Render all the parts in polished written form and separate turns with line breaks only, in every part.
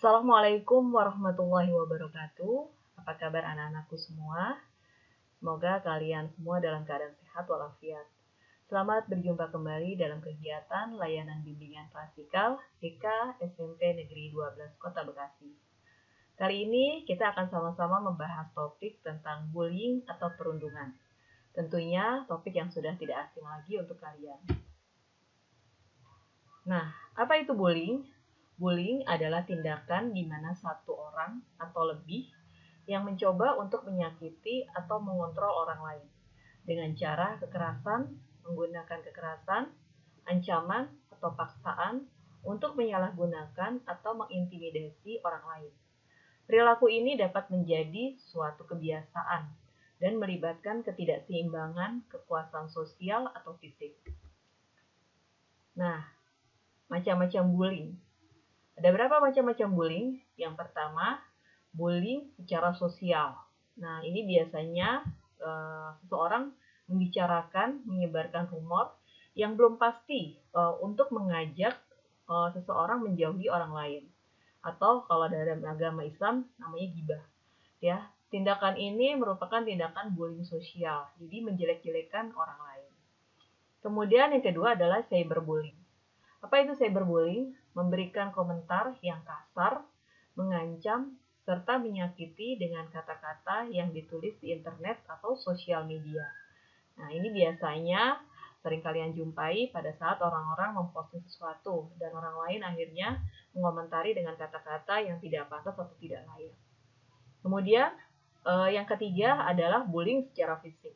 Assalamualaikum warahmatullahi wabarakatuh. Apa kabar anak-anakku semua? Semoga kalian semua dalam keadaan sehat walafiat. Selamat berjumpa kembali dalam kegiatan layanan bimbingan klasikal TK SMP Negeri 12 Kota Bekasi. Kali ini kita akan sama-sama membahas topik tentang bullying atau perundungan. Tentunya topik yang sudah tidak asing lagi untuk kalian. Nah, apa itu bullying? Bullying adalah tindakan di mana satu orang atau lebih yang mencoba untuk menyakiti atau mengontrol orang lain dengan cara kekerasan, menggunakan kekerasan, ancaman, atau paksaan untuk menyalahgunakan atau mengintimidasi orang lain. Perilaku ini dapat menjadi suatu kebiasaan dan melibatkan ketidakseimbangan kekuasaan sosial atau fisik. Nah, macam-macam bullying. Ada berapa macam-macam bullying? Yang pertama, bullying secara sosial. Nah, ini biasanya seseorang membicarakan, menyebarkan rumor yang belum pasti untuk mengajak seseorang menjauhi orang lain. Atau kalau dalam agama Islam namanya ghibah. Ya, tindakan ini merupakan tindakan bullying sosial. Jadi menjelek-jelekan orang lain. Kemudian yang kedua adalah cyberbullying. Apa itu cyberbullying? Memberikan komentar yang kasar, mengancam, serta menyakiti dengan kata-kata yang ditulis di internet atau sosial media. Nah, ini biasanya sering kalian jumpai pada saat orang-orang memposting sesuatu dan orang lain akhirnya mengomentari dengan kata-kata yang tidak pantas atau tidak layak. Kemudian, yang ketiga adalah bullying secara fisik,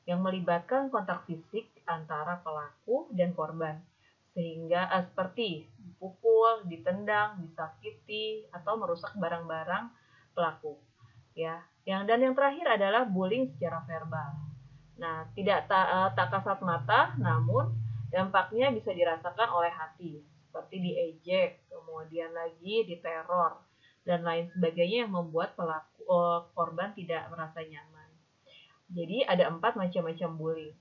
yang melibatkan kontak fisik antara pelaku dan korban. Sehingga seperti dipukul, ditendang, disakiti, atau merusak barang-barang pelaku. Ya, yang terakhir adalah bullying secara verbal. Nah, tidak tak kasat mata, namun dampaknya bisa dirasakan oleh hati, seperti diejek, kemudian lagi diteror, dan lain sebagainya yang membuat korban tidak merasa nyaman. Jadi ada 4 macam-macam bullying.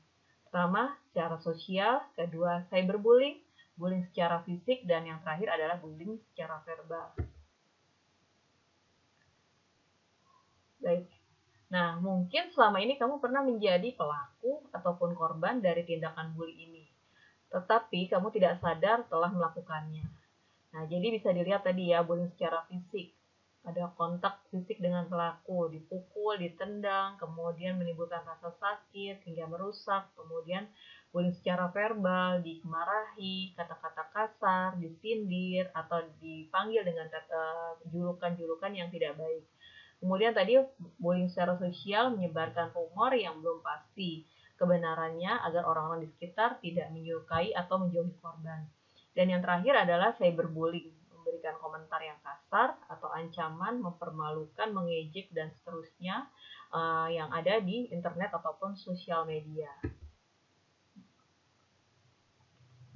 Pertama, secara sosial, kedua, cyberbullying, bullying secara fisik, dan yang terakhir adalah bullying secara verbal. Baik. Nah, mungkin selama ini kamu pernah menjadi pelaku ataupun korban dari tindakan bully ini. Tetapi kamu tidak sadar telah melakukannya. Nah, jadi bisa dilihat tadi ya, bullying secara fisik. Ada kontak fisik dengan pelaku, dipukul, ditendang, kemudian menimbulkan rasa sakit hingga merusak, kemudian bullying secara verbal, dimarahi, kata-kata kasar, disindir, atau dipanggil dengan julukan-julukan yang tidak baik. Kemudian tadi bullying secara sosial menyebarkan rumor yang belum pasti kebenarannya agar orang-orang di sekitar tidak menyukai atau menjauhi korban. Dan yang terakhir adalah cyberbullying, memberikan komentar yang kasar atau ancaman, mempermalukan, mengejek, dan seterusnya yang ada di internet ataupun sosial media.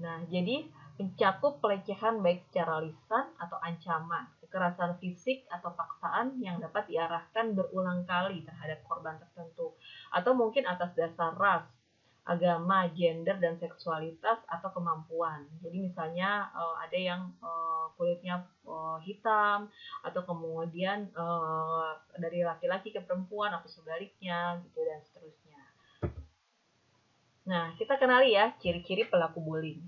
Nah, jadi mencakup pelecehan baik secara lisan atau ancaman, kekerasan fisik atau paksaan yang dapat diarahkan berulang kali terhadap korban tertentu, atau mungkin atas dasar ras, agama, gender, dan seksualitas atau kemampuan. Jadi misalnya ada yang kulitnya hitam, atau kemudian dari laki-laki ke perempuan atau sebaliknya, gitu, dan seterusnya. Nah, kita kenali ya ciri-ciri pelaku bullying.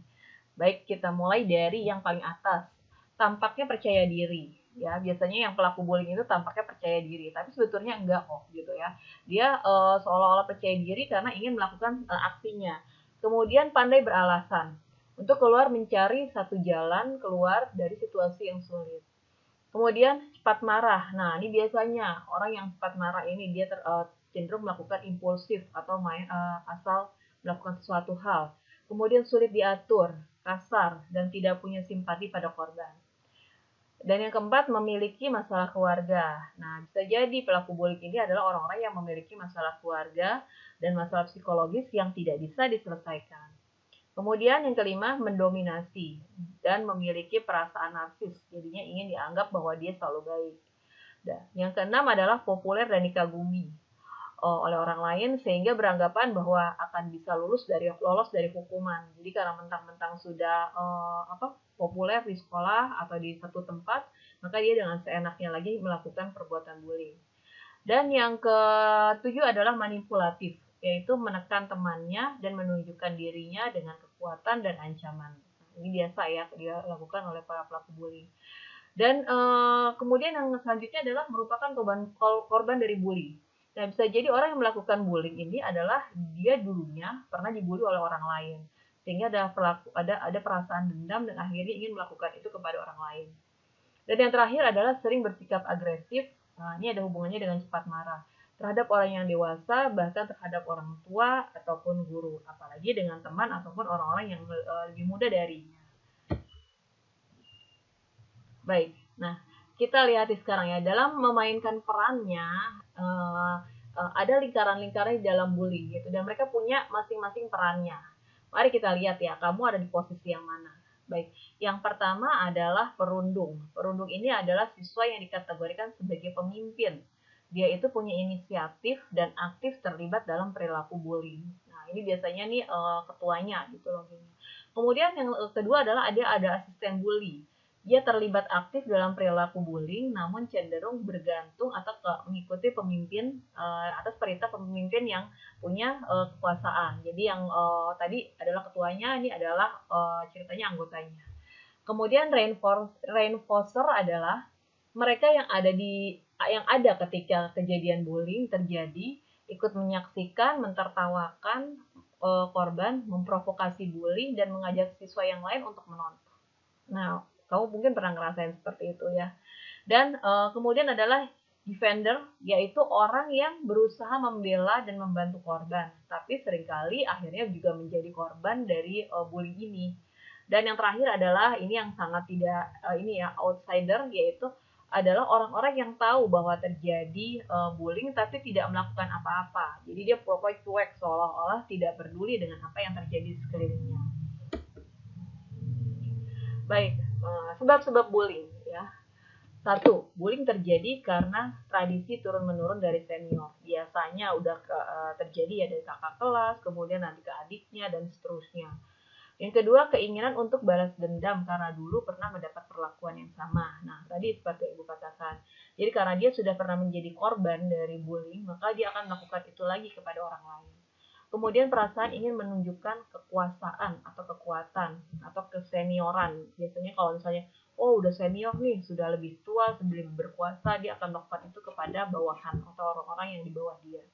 Baik, kita mulai dari yang paling atas. Tampaknya percaya diri. Ya, biasanya yang pelaku bullying itu tampaknya percaya diri, tapi sebetulnya enggak kok, gitu ya. Dia seolah-olah percaya diri karena ingin melakukan aksinya. Kemudian pandai beralasan untuk keluar mencari satu jalan keluar dari situasi yang sulit. Kemudian cepat marah. Nah, ini biasanya orang yang cepat marah ini dia cenderung melakukan impulsif atau asal melakukan sesuatu hal. Kemudian sulit diatur, kasar, dan tidak punya simpati pada korban. Dan yang keempat, memiliki masalah keluarga. Nah, bisa jadi pelaku bullying ini adalah orang-orang yang memiliki masalah keluarga dan masalah psikologis yang tidak bisa diselesaikan. Kemudian yang kelima, mendominasi dan memiliki perasaan narsis. Jadinya ingin dianggap bahwa dia selalu baik. Dan yang keenam adalah populer dan dikagumi. oleh orang lain sehingga beranggapan bahwa akan bisa lolos dari hukuman. Jadi karena mentang-mentang sudah populer di sekolah atau di satu tempat, maka dia dengan seenaknya lagi melakukan perbuatan bullying. Dan yang ketujuh adalah manipulatif, yaitu menekan temannya dan menunjukkan dirinya dengan kekuatan dan ancaman. Ini biasa ya dia lakukan oleh para pelaku bullying. Dan kemudian yang selanjutnya adalah merupakan korban dari bully. Nah, bisa jadi orang yang melakukan bullying ini adalah dia dulunya pernah dibully oleh orang lain, sehingga ada perasaan dendam dan akhirnya ingin melakukan itu kepada orang lain. Dan yang terakhir adalah sering bersikap agresif. Nah, ini ada hubungannya dengan cepat marah terhadap orang yang dewasa, bahkan terhadap orang tua ataupun guru, apalagi dengan teman ataupun orang-orang yang lebih muda darinya. Baik, nah kita lihat sekarang ya, dalam memainkan perannya ada lingkaran-lingkaran di dalam bullying gitu, dan mereka punya masing-masing perannya. Mari kita lihat ya, kamu ada di posisi yang mana. Baik, yang pertama adalah perundung. Perundung ini adalah siswa yang dikategorikan sebagai pemimpin. Dia itu punya inisiatif dan aktif terlibat dalam perilaku bullying. Nah, ini biasanya nih ketuanya gitu loh. Kemudian yang kedua adalah ada asisten bully. Dia terlibat aktif dalam perilaku bullying, namun cenderung bergantung atau mengikuti pemimpin atas perintah pemimpin yang punya kekuasaan. Jadi yang tadi adalah ketuanya, ini adalah ceritanya anggotanya. Kemudian reinforcer adalah mereka yang ada ketika kejadian bullying terjadi, ikut menyaksikan, mentertawakan korban, memprovokasi bullying, dan mengajak siswa yang lain untuk menonton. Nah, kamu mungkin pernah ngerasain seperti itu ya. Dan kemudian adalah defender, yaitu orang yang berusaha membela dan membantu korban, tapi seringkali akhirnya juga menjadi korban dari bullying ini. Dan yang terakhir adalah ini yang sangat tidak outsider, yaitu adalah orang-orang yang tahu bahwa terjadi bullying tapi tidak melakukan apa-apa. Jadi dia pokoknya cuek, seolah-olah tidak peduli dengan apa yang terjadi di sekelilingnya. Baik, sebab-sebab bullying ya. 1. Bullying terjadi karena tradisi turun-menurun dari senior. Biasanya udah terjadi ya dari kakak kelas, kemudian nanti ke adiknya, dan seterusnya. Yang kedua, keinginan untuk balas dendam karena dulu pernah mendapat perlakuan yang sama. Nah, tadi seperti Ibu katakan. Jadi karena dia sudah pernah menjadi korban dari bullying, maka dia akan melakukan itu lagi kepada orang lain. Kemudian perasaan ingin menunjukkan kekuasaan atau kekuatan atau kesenioran. Biasanya kalau misalnya, oh udah senior nih, sudah lebih tua, sebelum berkuasa, dia akan melakukan itu kepada bawahan atau orang-orang yang di bawah dia.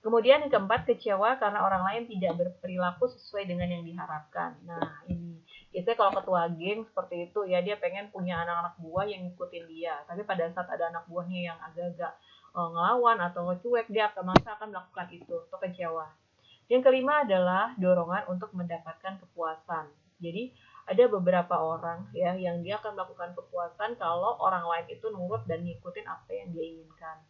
Kemudian yang keempat, kecewa karena orang lain tidak berperilaku sesuai dengan yang diharapkan. Nah, ini biasanya kalau ketua geng seperti itu ya, dia pengen punya anak-anak buah yang ngikutin dia. Tapi pada saat ada anak buahnya yang agak-agak ngelawan atau ngecuek, dia akan melakukan itu atau kecewa. Yang kelima adalah dorongan untuk mendapatkan kepuasan. Jadi ada beberapa orang ya yang dia akan melakukan kepuasan kalau orang lain itu nurut dan ngikutin apa yang dia inginkan.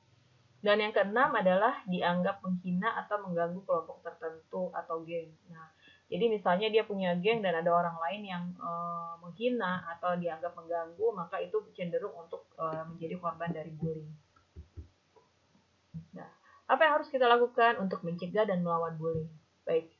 Dan yang keenam adalah dianggap menghina atau mengganggu kelompok tertentu atau geng. Nah, jadi misalnya dia punya geng dan ada orang lain yang menghina atau dianggap mengganggu, maka itu cenderung untuk menjadi korban dari bullying. Nah, apa yang harus kita lakukan untuk mencegah dan melawan bullying? Baik,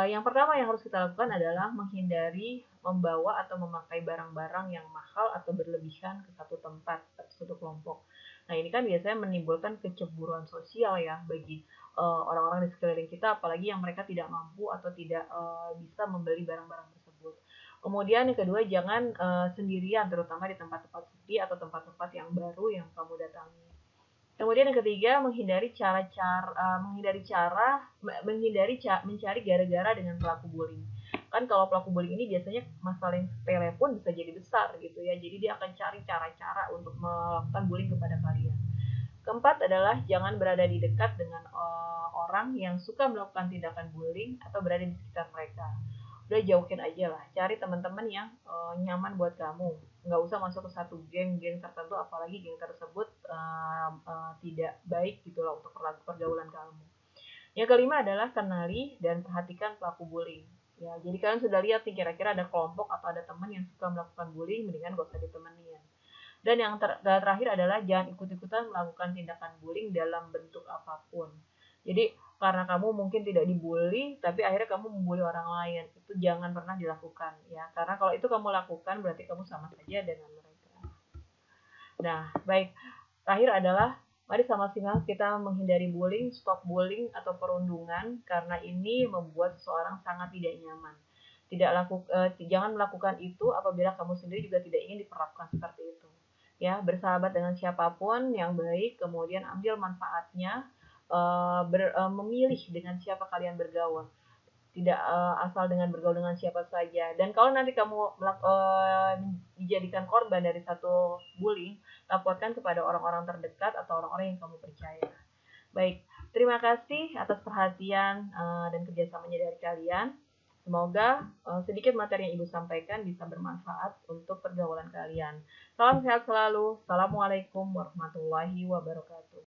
yang pertama yang harus kita lakukan adalah menghindari membawa atau memakai barang-barang yang mahal atau berlebihan ke satu tempat atau satu kelompok. Nah, ini kan biasanya menimbulkan kecemburuan sosial ya bagi orang-orang di sekeliling kita, apalagi yang mereka tidak mampu atau tidak bisa membeli barang-barang tersebut. Kemudian yang kedua, jangan sendirian, terutama di tempat-tempat sepi atau tempat-tempat yang baru yang kamu datangi. Kemudian yang ketiga, mencari gara-gara dengan pelaku bullying. Kan kalau pelaku bullying ini biasanya masalah yang sepele pun bisa jadi besar gitu ya. Jadi dia akan cari cara-cara untuk melakukan bullying kepada kalian. Keempat adalah jangan berada di dekat dengan orang yang suka melakukan tindakan bullying atau berada di sekitar mereka. Udah jauhin aja lah, cari teman-teman yang nyaman buat kamu. Nggak usah masuk ke satu geng tertentu, apalagi geng tersebut tidak baik gitu loh untuk pergaulan kamu. Yang kelima adalah kenali dan perhatikan pelaku bullying. Ya, jadi kalian sudah lihat nih kira-kira ada kelompok atau ada teman yang suka melakukan bullying, mendingan gak usah ditemenin. Dan yang terakhir adalah jangan ikut-ikutan melakukan tindakan bullying dalam bentuk apapun. Jadi karena kamu mungkin tidak dibully, tapi akhirnya kamu membuli orang lain, itu jangan pernah dilakukan ya. Karena kalau itu kamu lakukan berarti kamu sama saja dengan mereka. Nah, baik. Terakhir adalah mari sama-sama kita menghindari bullying, stop bullying atau perundungan karena ini membuat seseorang sangat tidak nyaman. Jangan melakukan itu apabila kamu sendiri juga tidak ingin diperlakukan seperti itu. Ya, bersahabat dengan siapapun yang baik, kemudian ambil manfaatnya, memilih dengan siapa kalian bergaul, tidak asal dengan bergaul dengan siapa saja. Dan kalau nanti kamu dijadikan korban dari satu bullying, laporkan kepada orang-orang terdekat atau orang-orang yang kamu percaya. Baik, terima kasih atas perhatian dan kerjasamanya dari kalian. Semoga sedikit materi yang Ibu sampaikan bisa bermanfaat untuk pergaulan kalian. Salam sehat selalu. Assalamualaikum warahmatullahi wabarakatuh.